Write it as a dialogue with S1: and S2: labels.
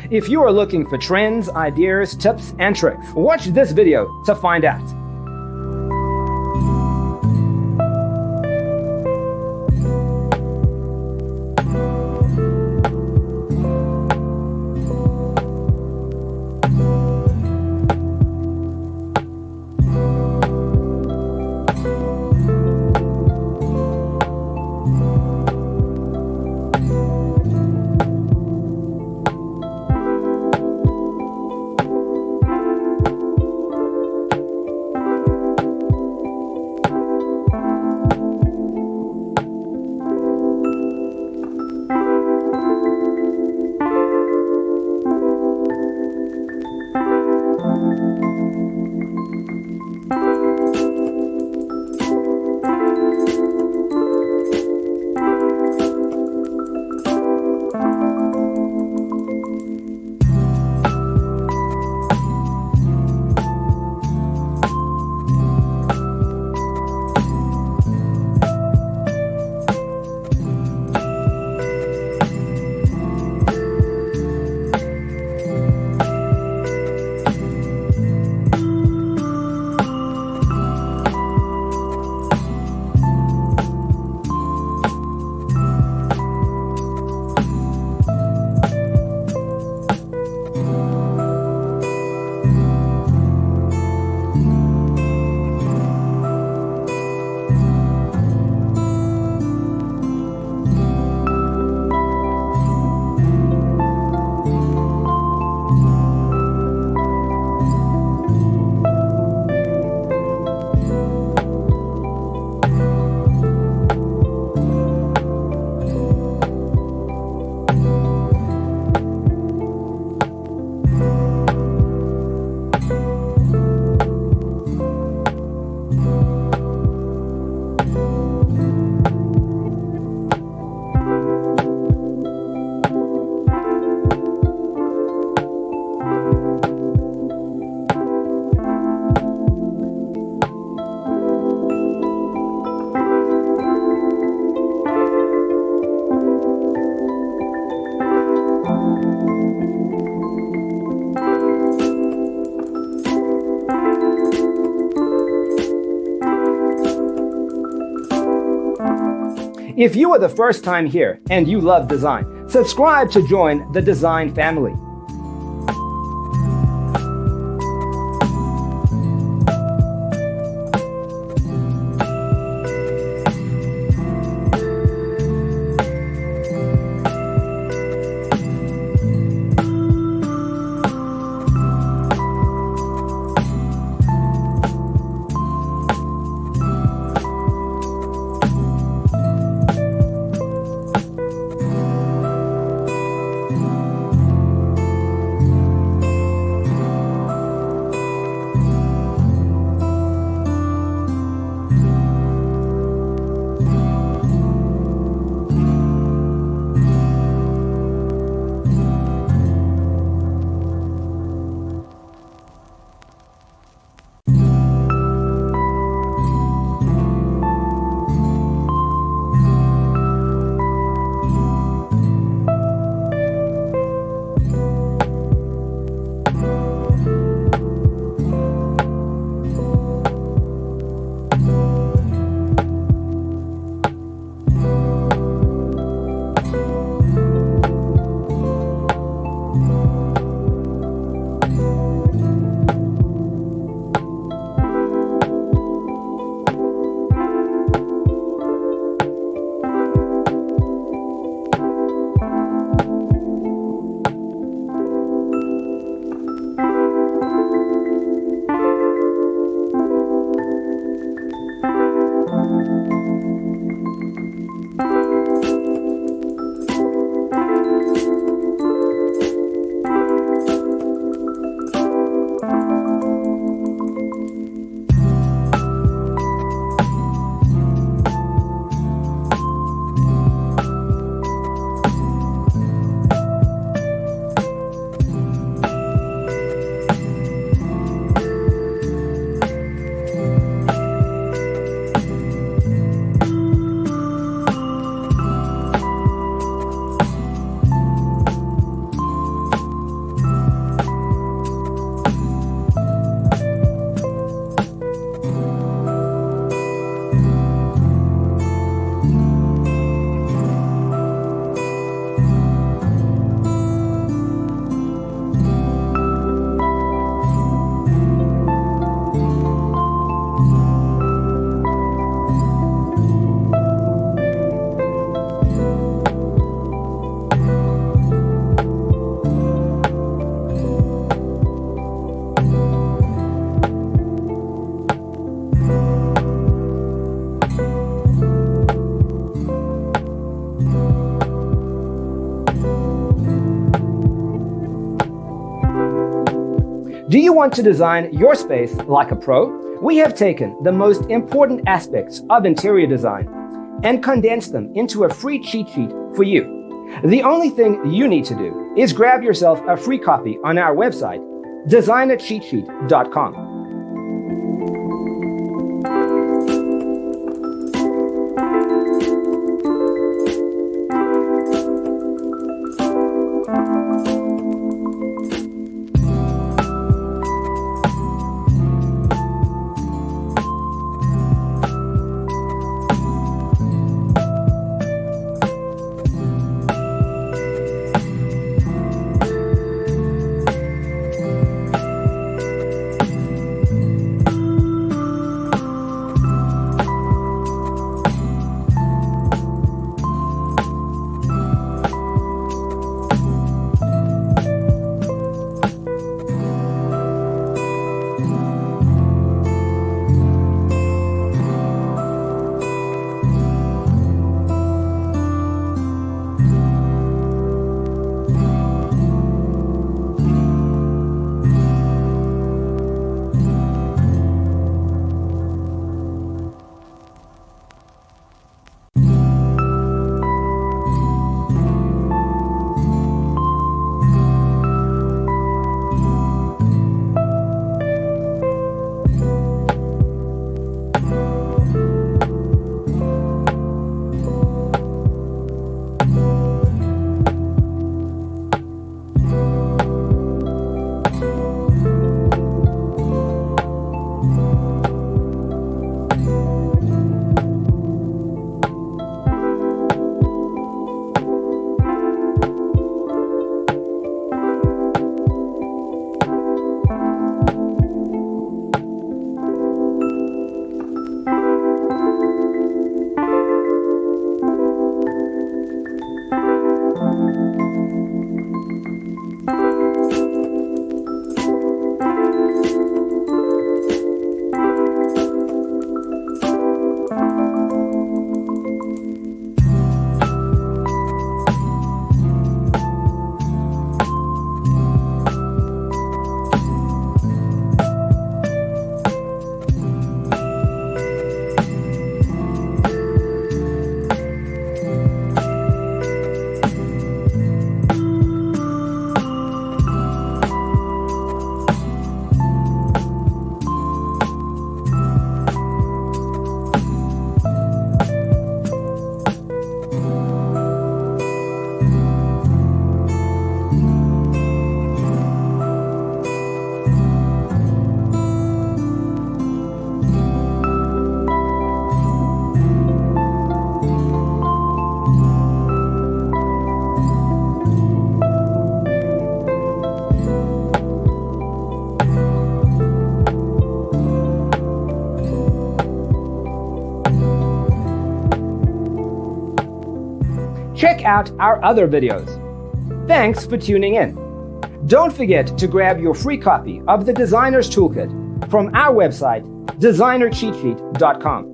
S1: If you are looking for trends, ideas, tips, and tricks, watch this video to find out. If you are the first time here and you love design, subscribe to join the design family. Do you want to design your space like a pro? We have taken the most important aspects of interior design and condensed them into a free cheat sheet for you. The only thing you need to do is grab yourself a free copy on our website, designercheatsheet.com. Check out our other videos. Thanks for tuning in. Don't forget to grab your free copy of the Designer's Toolkit from our website, designercheatsheet.com.